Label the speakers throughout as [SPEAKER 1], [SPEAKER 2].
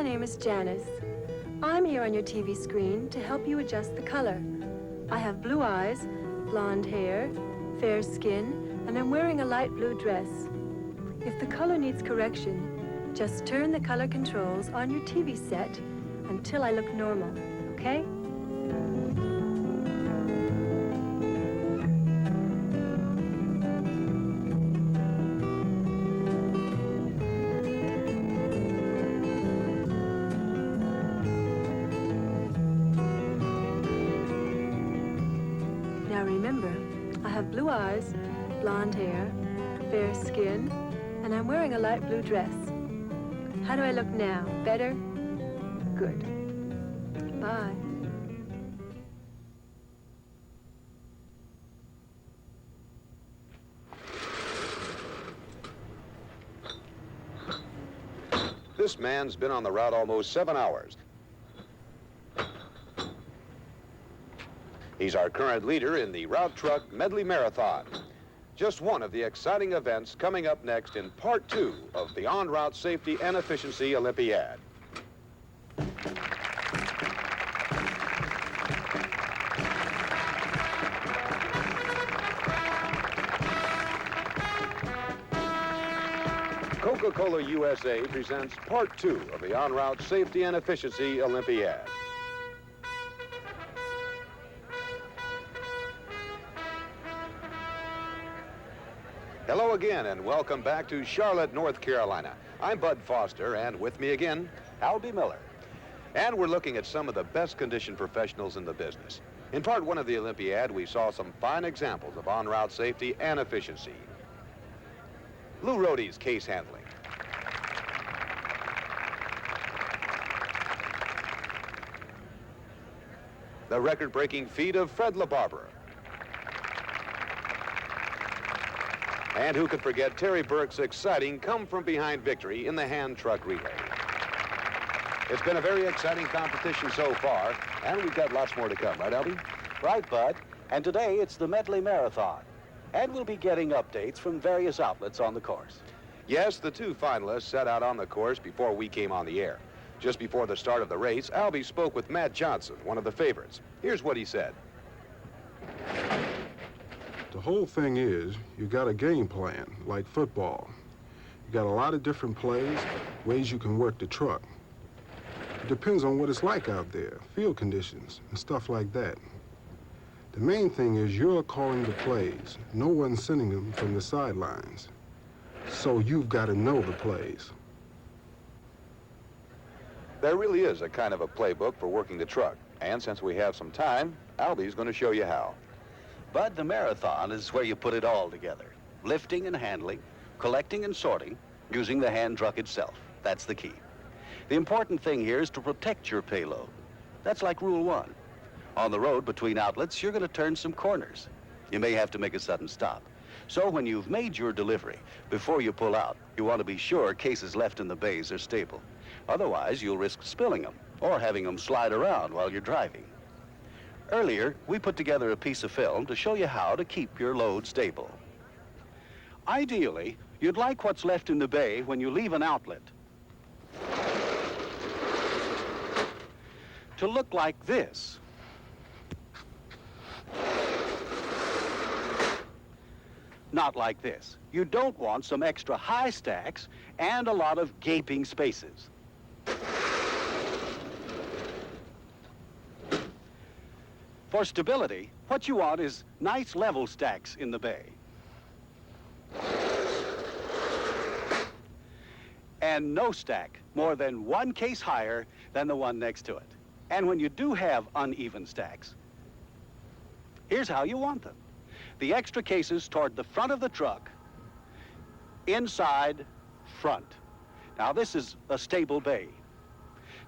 [SPEAKER 1] name is Janice. I'm here on your TV screen to help you adjust the color. I have blue eyes, blonde hair, fair skin, and I'm wearing a light blue dress. If the color needs correction, just turn the color controls on your TV set until I look normal, okay? Now remember, I have blue eyes, blonde hair, fair skin, and I'm wearing a light blue dress. How do I look now? Better? Good. Bye.
[SPEAKER 2] This man's been on the route almost 7 hours. He's our current leader in the Route Truck Medley Marathon. Just one of the exciting events coming up next in Part 2 of the On-Route Safety and Efficiency Olympiad. Coca-Cola USA presents Part 2 of the On-Route Safety and Efficiency Olympiad. Hello again, and welcome back to Charlotte, North Carolina. I'm Bud Foster, and with me again, Albie Miller. And we're looking at some of the best conditioned professionals in the business. In Part 1 of the Olympiad, we saw some fine examples of on-route safety and efficiency. Lou Rohde's case handling. The record-breaking feat of Fred LaBarbera. And who could forget Terry Burke's exciting come-from-behind victory in the hand truck relay. It's been a very exciting competition so far, and we've got lots more to come, right, Albie?
[SPEAKER 3] Right, Bud. And today it's the Medley Marathon. And we'll be getting updates from various outlets on the course.
[SPEAKER 2] Yes, the two finalists set out on the course before we came on the air. Just before the start of the race, Albie spoke with Matt Johnson, one of the favorites. Here's what he said.
[SPEAKER 4] The whole thing is, you got a game plan, like football. You got a lot of different plays, ways you can work the truck. It depends on what it's like out there, field conditions, and stuff like that. The main thing is you're calling the plays. No one's sending them from the sidelines. So you've got to know the plays.
[SPEAKER 2] There really is a kind of a playbook for working the truck. And since we have some time, Albie's going to show you how.
[SPEAKER 3] Bud, the marathon is where you put it all together. Lifting and handling, collecting and sorting, using the hand truck itself. That's the key. The important thing here is to protect your payload. That's like rule 1. On the road between outlets, you're going to turn some corners. You may have to make a sudden stop. So when you've made your delivery, before you pull out, you want to be sure cases left in the bays are stable. Otherwise, you'll risk spilling them or having them slide around while you're driving. Earlier, we put together a piece of film to show you how to keep your load stable. Ideally, you'd like what's left in the bay when you leave an outlet to look like this. Not like this. You don't want some extra high stacks and a lot of gaping spaces. For stability, what you want is nice level stacks in the bay. And no stack more than one case higher than the one next to it. And when you do have uneven stacks, here's how you want them. The extra cases toward the front of the truck, inside, front. Now, this is a stable bay.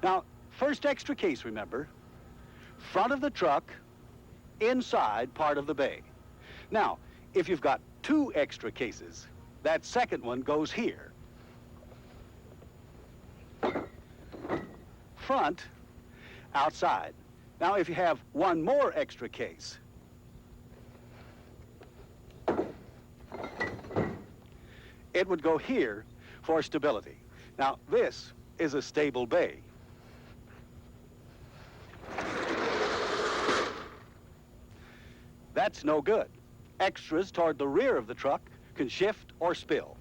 [SPEAKER 3] Now, first extra case, remember, front of the truck, inside part of the bay. Now, if you've got 2 extra cases, that second one goes here. Front, outside. Now, if you have one more extra case, it would go here for stability. Now, this is a stable bay. That's no good. Extras toward the rear of the truck can shift or spill.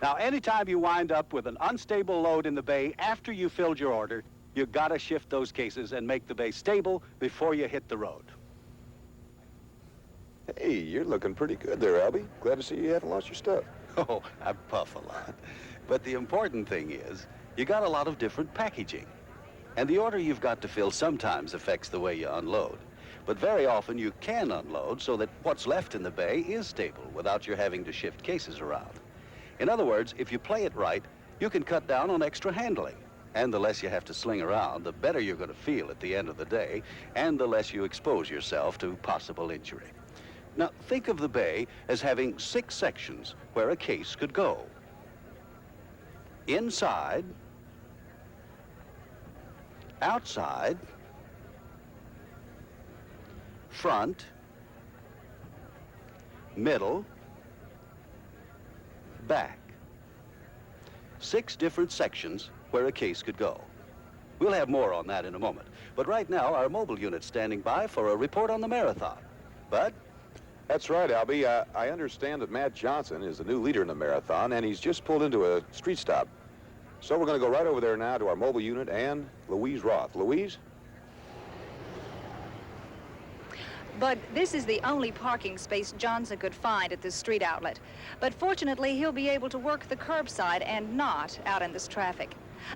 [SPEAKER 3] Now, anytime you wind up with an unstable load in the bay after you filled your order, you gotta shift those cases and make the bay stable before you hit the road.
[SPEAKER 2] Hey, you're looking pretty good there, Albie. Glad to see you haven't lost your stuff.
[SPEAKER 3] Oh, I puff a lot. But the important thing is, you got a lot of different packaging. And the order you've got to fill sometimes affects the way you unload. But very often you can unload so that what's left in the bay is stable without your having to shift cases around. In other words, if you play it right, you can cut down on extra handling. And the less you have to sling around, the better you're going to feel at the end of the day, and the less you expose yourself to possible injury. Now, think of the bay as having 6 sections where a case could go. Inside, outside, front, middle, back. 6 different sections where a case could go. We'll have more on that in a moment. But right now, our mobile unit's standing by for a report on the marathon. Bud?
[SPEAKER 2] That's right, Albie. I understand that Matt Johnson is the new leader in the marathon, and he's just pulled into a street stop. So we're going to go right over there now to our mobile unit and Louise Roth. Louise?
[SPEAKER 5] But this is the only parking space Johnson could find at this street outlet. But fortunately, he'll be able to work the curbside and not out in this traffic.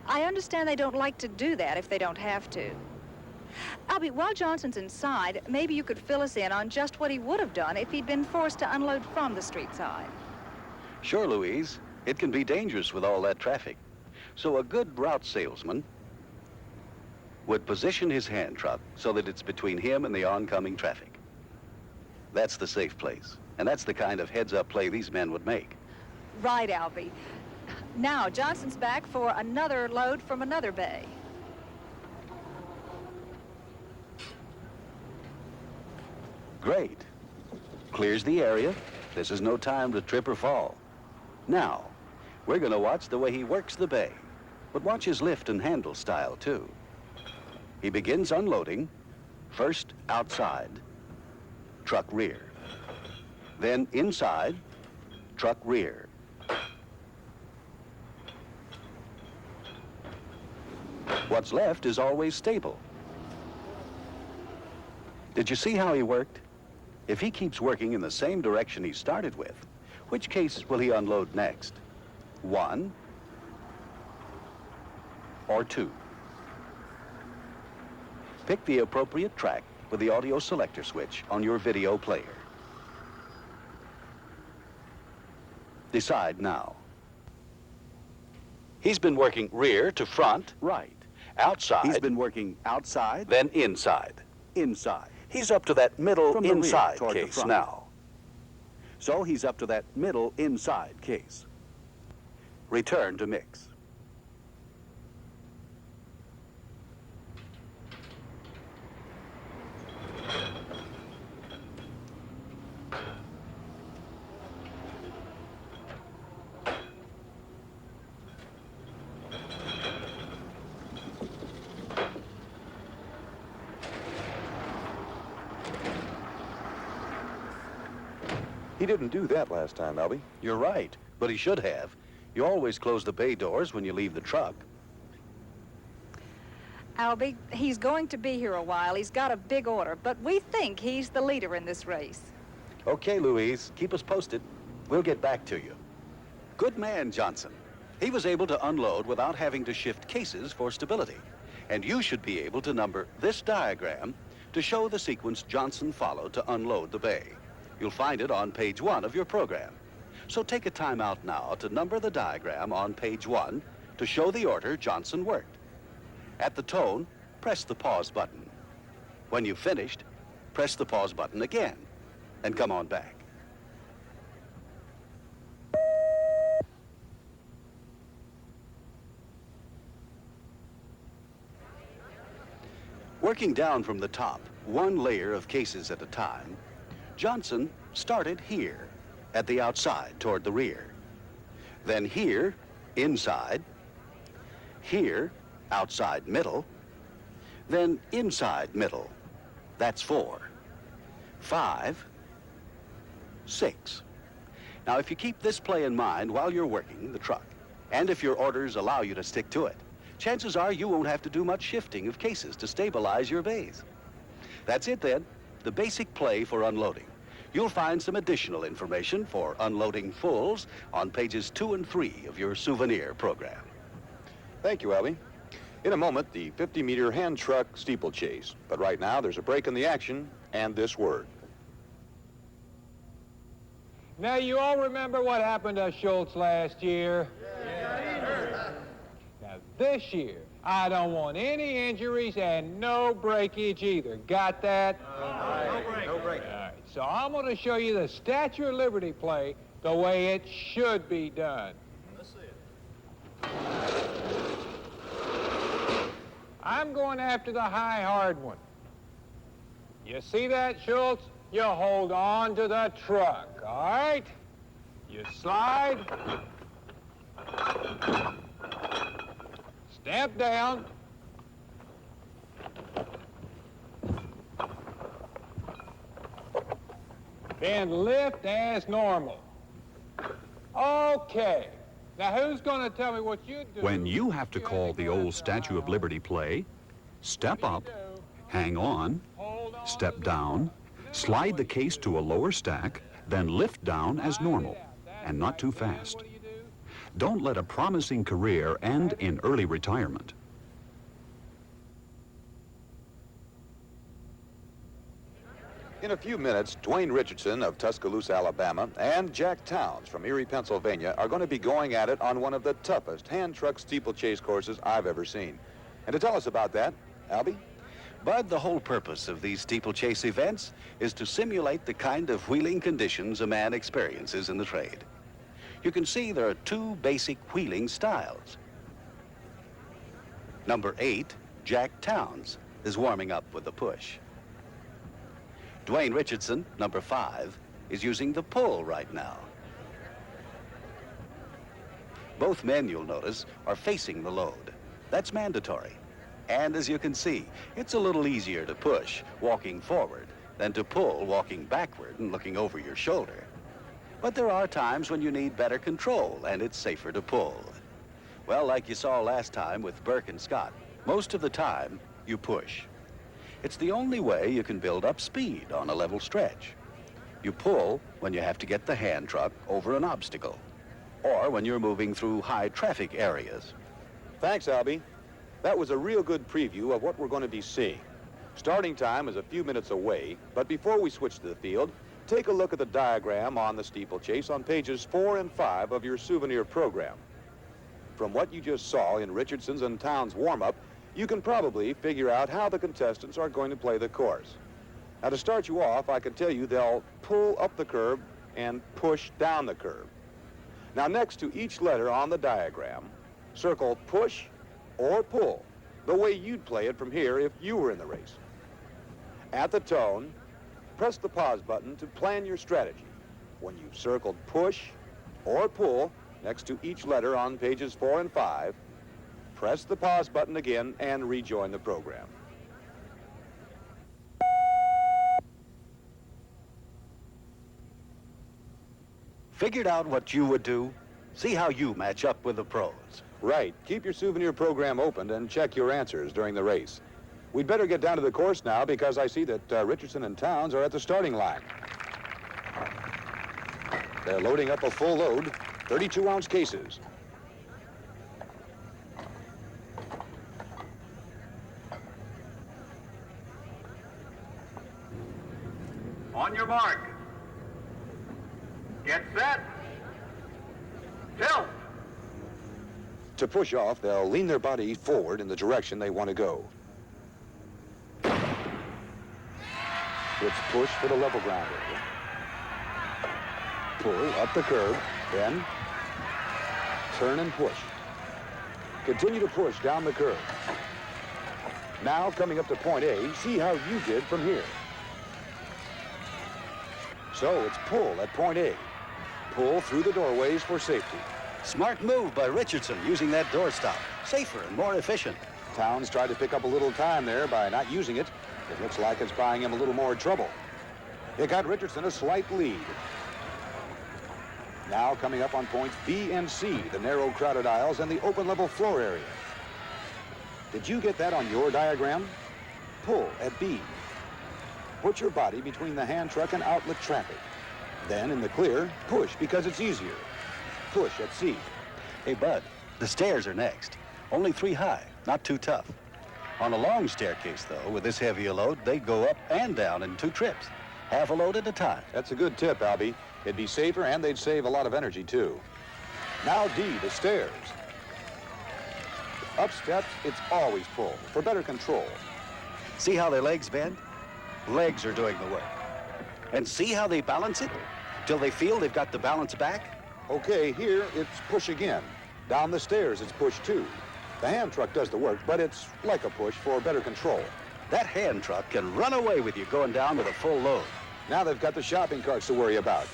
[SPEAKER 5] I understand they don't like to do that if they don't have to. Albie, while Johnson's inside, maybe you could fill us in on just what he would have done if he'd been forced to unload from the street side.
[SPEAKER 3] Sure, Louise. It can be dangerous with all that traffic. So a good route salesman would position his hand truck so that it's between him and the oncoming traffic. That's the safe place. And that's the kind of heads-up play these men would make.
[SPEAKER 5] Right, Albie. Now, Johnson's back for another load from another bay.
[SPEAKER 3] Great. Clears the area. This is no time to trip or fall. Now, we're going to watch the way he works the bay, but watch his lift and handle style, too. He begins unloading, first outside, truck rear. Then inside, truck rear. What's left is always stable. Did you see how he worked? If he keeps working in the same direction he started with, which case will he unload next? 1 or 2? Pick the appropriate track with the audio selector switch on your video player. Decide now. He's been working rear to front, right. Outside. He's been working outside, then inside. Inside. He's up to that middle inside case now. So he's up to that middle inside case. Return to mix.
[SPEAKER 2] He didn't do that last time, Albie.
[SPEAKER 3] You're right, but he should have. You always close the bay doors when you leave the truck.
[SPEAKER 5] Albie, he's going to be here a while. He's got a big order, but we think he's the leader in this race.
[SPEAKER 3] Okay, Louise, keep us posted. We'll get back to you. Good man, Johnson. He was able to unload without having to shift cases for stability. And you should be able to number this diagram to show the sequence Johnson followed to unload the bay. You'll find it on page 1 of your program. So take a time out now to number the diagram on page 1 to show the order Johnson worked. At the tone, press the pause button. When you've finished, press the pause button again and come on back. Working down from the top, one layer of cases at a time, Johnson started here, at the outside toward the rear. Then here, inside. Here, outside middle. Then inside middle. That's 4. 5. 6. Now, if you keep this play in mind while you're working the truck, and if your orders allow you to stick to it, chances are you won't have to do much shifting of cases to stabilize your bays. That's it then, the basic play for unloading. You'll find some additional information for unloading fulls on pages 2 and 3 of your souvenir program.
[SPEAKER 2] Thank you, Albie. In a moment, the 50-meter hand truck steeplechase. But right now, there's a break in the action and this word.
[SPEAKER 6] Now, you all remember what happened to Schultz last year? Now, this year, I don't want any injuries and no breakage either. Got that? No break. All right, so I'm going to show you the Statue of Liberty play the way it should be done. Let's see it. I'm going after the high, hard one. You see that, Schultz? You hold on to the truck, all right? You slide. Step down. Then lift as normal. Okay. Now, who's going to tell me what you do?
[SPEAKER 7] When you have to call the old Statue of Liberty play, step up, hang on, step down, slide the case to a lower stack, then lift down as normal, and not too fast. Don't let a promising career end in early retirement.
[SPEAKER 2] In a few minutes, Dwayne Richardson of Tuscaloosa, Alabama, and Jack Towns from Erie, Pennsylvania, are going to be going at it on one of the toughest hand truck steeplechase courses I've ever seen. And to tell us about that, Albie?
[SPEAKER 3] Bud, the whole purpose of these steeplechase events is to simulate the kind of wheeling conditions a man experiences in the trade. You can see there are 2 basic wheeling styles. Number 8, Jack Towns, is warming up with the push. Dwayne Richardson, number 5, is using the pull right now. Both men, you'll notice, are facing the load. That's mandatory. And as you can see, it's a little easier to push walking forward than to pull walking backward and looking over your shoulder. But there are times when you need better control and it's safer to pull. Well, like you saw last time with Burke and Scott, most of the time you push. It's the only way you can build up speed on a level stretch. You pull when you have to get the hand truck over an obstacle, or when you're moving through high traffic areas.
[SPEAKER 2] Thanks, Albie. That was a real good preview of what we're going to be seeing. Starting time is a few minutes away, but before we switch to the field, take a look at the diagram on the steeplechase on pages 4 and 5 of your souvenir program. From what you just saw in Richardson's and Towns' warm-up, you can probably figure out how the contestants are going to play the course. Now, to start you off, I can tell you they'll pull up the curb and push down the curb. Now, next to each letter on the diagram, circle push or pull, the way you'd play it from here if you were in the race. At the tone, press the pause button to plan your strategy. When you've circled push or pull next to each letter on pages 4 and 5, press the pause button again and rejoin the program.
[SPEAKER 3] Figured out what you would do? See how you match up with the pros.
[SPEAKER 2] Right. Keep your souvenir program open and check your answers during the race. We'd better get down to the course now because I see that Richardson and Towns are at the starting line. They're loading up a full load, 32-ounce cases.
[SPEAKER 8] On your mark. Get set. Tilt.
[SPEAKER 2] To push off, they'll lean their body forward in the direction they want to go. It's push for the level ground area. Pull up the curb, then turn and push. Continue to push down the curb. Now, coming up to point A, see how you did from here. So it's pull at point A. Pull through the doorways for safety.
[SPEAKER 3] Smart move by Richardson using that doorstop. Safer and more efficient.
[SPEAKER 2] Towns tried to pick up a little time there by not using it. It looks like it's buying him a little more trouble. It got Richardson a slight lead. Now coming up on points B and C, the narrow crowded aisles and the open level floor area. Did you get that on your diagram? Pull at B. Put your body between the hand truck and outlet traffic. Then in the clear, push because it's easier. Push at C.
[SPEAKER 3] Hey, Bud, the stairs are next. Only 3 high, not too tough. On a long staircase, though, with this heavy a load, they'd go up and down in 2 trips. Half a load at a time.
[SPEAKER 2] That's a good tip, Albie. It'd be safer and they'd save a lot of energy, too. Now D, the stairs. Up steps, it's always pull for better control.
[SPEAKER 3] See how their legs bend? Legs are doing the work. And see how they balance it? Till they feel they've got the balance back?
[SPEAKER 2] Okay, here it's push again. Down the stairs, it's push too. The hand truck does the work, but it's like a push for better control.
[SPEAKER 3] That hand truck can run away with you going down with a full load.
[SPEAKER 2] Now they've got the shopping carts to worry about.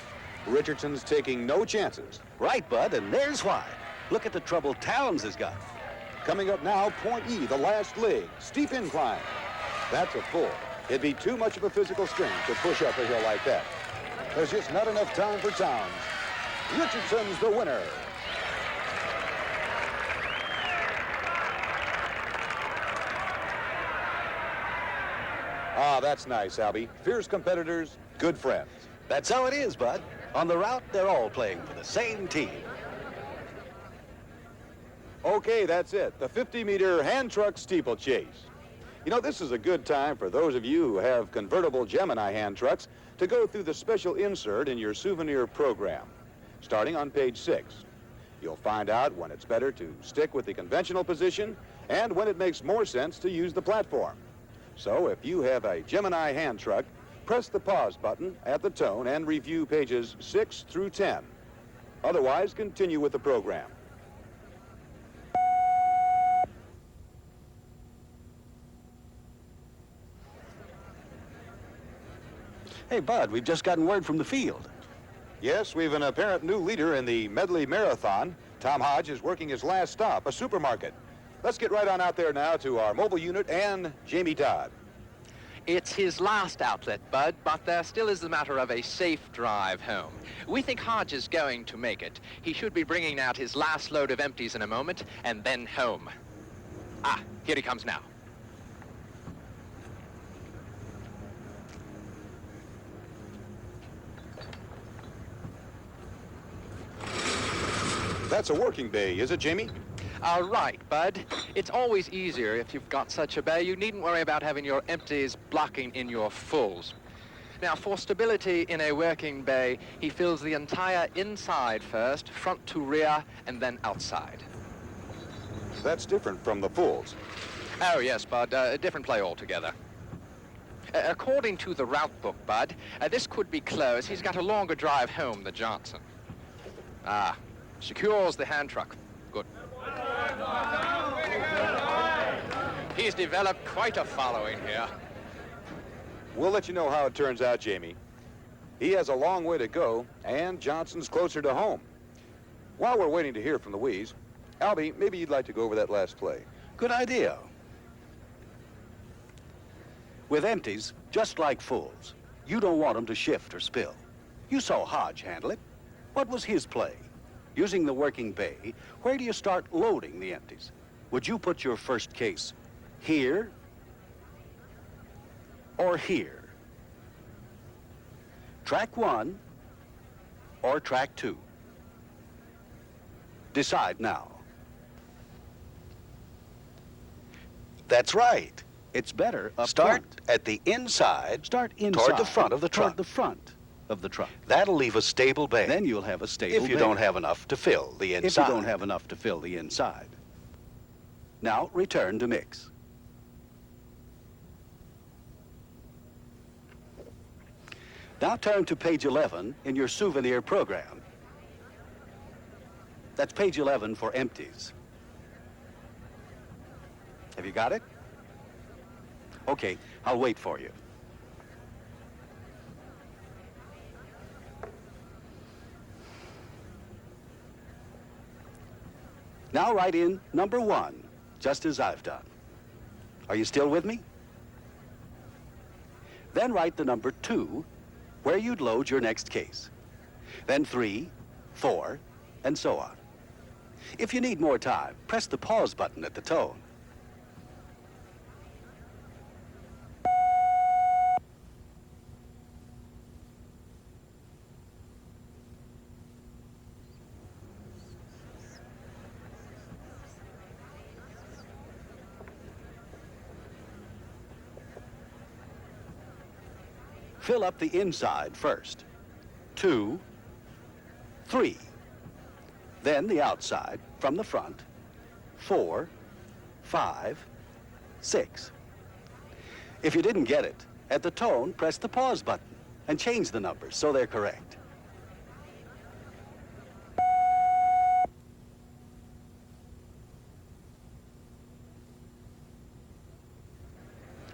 [SPEAKER 2] Richardson's taking no chances.
[SPEAKER 3] Right, Bud, and there's why. Look at the trouble Towns has got.
[SPEAKER 2] Coming up now, point E, the last leg, steep incline. That's a pull. It'd be too much of a physical strain to push up a hill like that. There's just not enough time for Towns. Richardson's the winner. Ah, that's nice, Albie. Fierce competitors, good friends.
[SPEAKER 3] That's how it is, Bud. On the route, they're all playing for the same team.
[SPEAKER 2] Okay, that's it. The 50-meter hand truck steeplechase. You know, this is a good time for those of you who have convertible Gemini hand trucks to go through the special insert in your souvenir program, starting on page 6. You'll find out when it's better to stick with the conventional position and when it makes more sense to use the platform. So if you have a Gemini hand truck, press the pause button at the tone and review pages 6 through 10. Otherwise, continue with the program.
[SPEAKER 3] Hey, Bud, we've just gotten word from the field.
[SPEAKER 2] Yes, we've an apparent new leader in the medley marathon. Tom Hodge is working his last stop, a supermarket. Let's get right on out there now to our mobile unit and Jamie Todd.
[SPEAKER 9] It's his last outlet, Bud, but there still is the matter of a safe drive home. We think Hodge is going to make it. He should be bringing out his last load of empties in a moment, and then home. Ah, here he comes now.
[SPEAKER 2] That's a working bay, is it, Jamie?
[SPEAKER 9] Right, Bud. It's always easier if you've got such a bay. You needn't worry about having your empties blocking in your fulls. Now, for stability in a working bay, he fills the entire inside first, front to rear, and then outside.
[SPEAKER 2] That's different from the fulls.
[SPEAKER 9] Oh, yes, Bud. A different play altogether. According to the route book, Bud, this could be close. He's got a longer drive home than Johnson. Ah, secures the hand truck. Good. He's developed quite a following here.
[SPEAKER 2] We'll let you know how it turns out, Jamie. He has a long way to go, and Johnson's closer to home. While we're waiting to hear from the Wees, Albie, maybe you'd like to go over that last play.
[SPEAKER 3] Good idea. With empties, just like fulls, you don't want them to shift or spill. You saw Hodge handle it. What was his play? Using the working bay, where do you start loading the empties? Would you put your first case here or here? Track 1 or track 2? Decide now. That's right. It's better up
[SPEAKER 2] Start
[SPEAKER 3] front.
[SPEAKER 2] at the inside.
[SPEAKER 3] Start inside.
[SPEAKER 2] Toward the front of the truck.
[SPEAKER 3] Toward the front of the truck.
[SPEAKER 2] That'll leave a stable bay.
[SPEAKER 3] Then you'll have a stable
[SPEAKER 2] if you
[SPEAKER 3] bay.
[SPEAKER 2] don't have enough to fill the inside.
[SPEAKER 3] If you don't have enough to fill the inside. Now return to mix. Now turn to page 11 in your souvenir program. That's page 11 for empties. Have you got it? Okay, I'll wait for you. Now write in number 1, just as I've done. Are you still with me? Then write the number 2, where you'd load your next case. Then 3, 4, and so on. If you need more time, press the pause button at the tone. Fill up the inside first. 2, 3. Then the outside from the front. 4, 5, 6. If you didn't get it, at the tone, press the pause button and change the numbers so they're correct.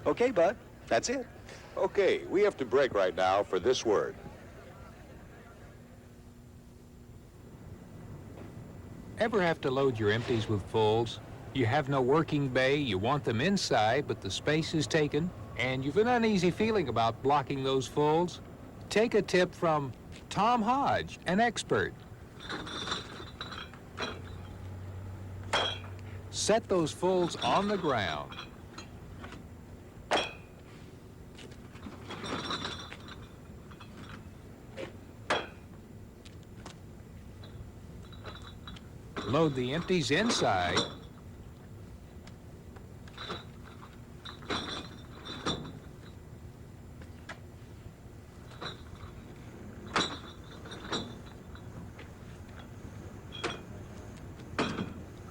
[SPEAKER 3] Okay, Bud, that's it.
[SPEAKER 2] Okay, we have to break right now for this word.
[SPEAKER 6] Ever have to load your empties with fulls? You have no working bay, you want them inside, but the space is taken, and you've an uneasy feeling about blocking those fulls? Take a tip from Tom Hodge, an expert. Set those fulls on the ground. Load the empties inside.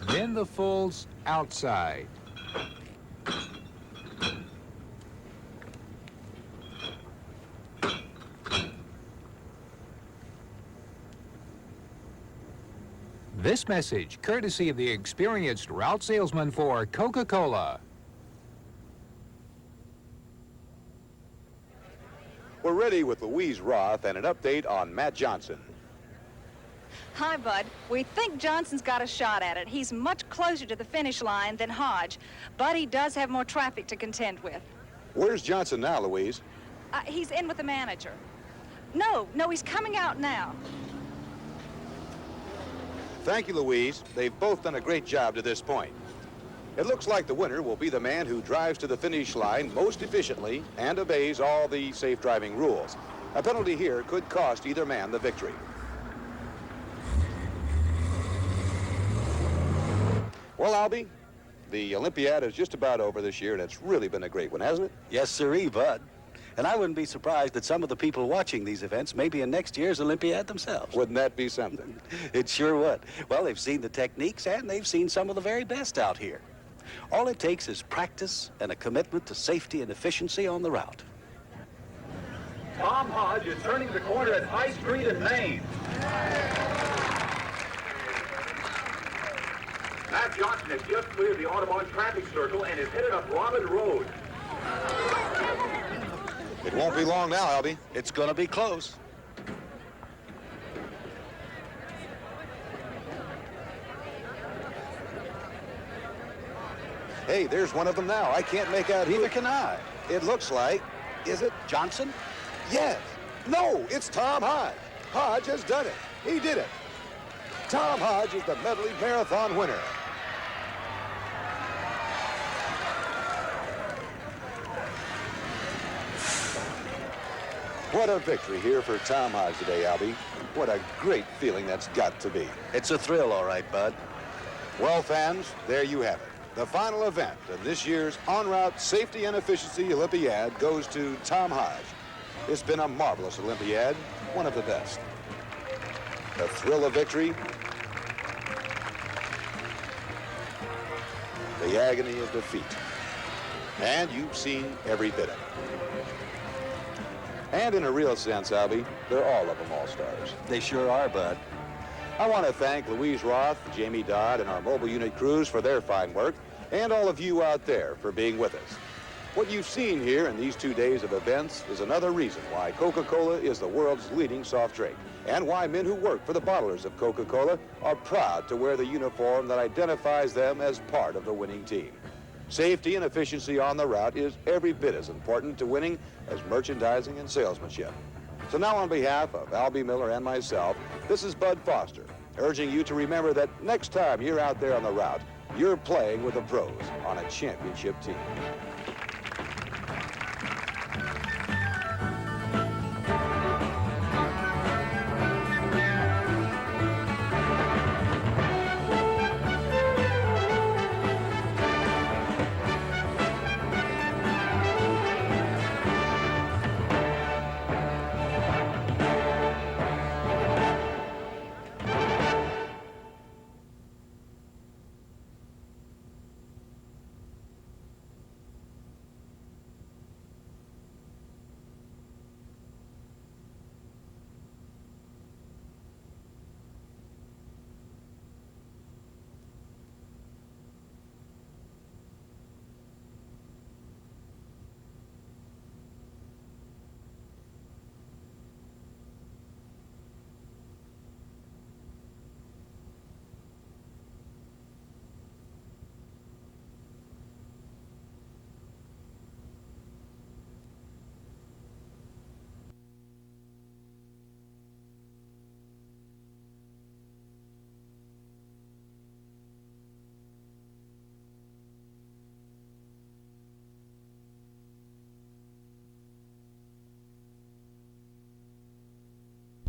[SPEAKER 6] Then the fulls outside. This message, courtesy of the experienced route salesman for Coca-Cola.
[SPEAKER 2] We're ready with Louise Roth and an update on Matt Johnson.
[SPEAKER 5] Hi, Bud. We think Johnson's got a shot at it. He's much closer to the finish line than Hodge, but he does have more traffic to contend with.
[SPEAKER 2] Where's Johnson now, Louise?
[SPEAKER 5] He's in with the manager. No, he's coming out now.
[SPEAKER 2] Thank you, Louise. They've both done a great job to this point. It looks like the winner will be the man who drives to the finish line most efficiently and obeys all the safe driving rules. A penalty here could cost either man the victory. Well, Albie, the Olympiad is just about over this year, and it's really been a great one, hasn't it?
[SPEAKER 3] Yes, sirree, Bud. And I wouldn't be surprised that some of the people watching these events may be in next year's Olympiad themselves.
[SPEAKER 2] Wouldn't that be something?
[SPEAKER 3] It sure would. Well, they've seen the techniques and they've seen some of the very best out here. All it takes is practice and a commitment to safety and efficiency on the route.
[SPEAKER 8] Tom Hodge is turning the corner at High Street and Main. Matt Johnson has just cleared the Audubon traffic circle and is headed up Robin Road.
[SPEAKER 2] It won't be long now, Albie.
[SPEAKER 3] It's going to be close.
[SPEAKER 2] Hey, there's one of them now. I can't make out who.
[SPEAKER 3] Neither can I.
[SPEAKER 2] It looks like, is it?
[SPEAKER 3] Johnson?
[SPEAKER 2] Yes. No, it's Tom Hodge. Hodge has done it. He did it. Tom Hodge is the medley marathon winner. What a victory here for Tom Hodge today, Albie. What a great feeling that's got to be.
[SPEAKER 3] It's a thrill, all right, Bud.
[SPEAKER 2] Well, fans, there you have it. The final event of this year's on-route safety and efficiency Olympiad goes to Tom Hodge. It's been a marvelous Olympiad, one of the best. The thrill of victory, the agony of defeat, and you've seen every bit of it. And in a real sense, Albie, they're all of them all-stars.
[SPEAKER 3] They sure are, Bud.
[SPEAKER 2] I want to thank Louise Roth, Jamie Dodd, and our mobile unit crews for their fine work, and all of you out there for being with us. What you've seen here in these 2 days of events is another reason why Coca-Cola is the world's leading soft drink, and why men who work for the bottlers of Coca-Cola are proud to wear the uniform that identifies them as part of the winning team. Safety and efficiency on the route is every bit as important to winning as merchandising and salesmanship. So now on behalf of Albie Miller and myself, this is Bud Foster, urging you to remember that next time you're out there on the route, you're playing with the pros on a championship team.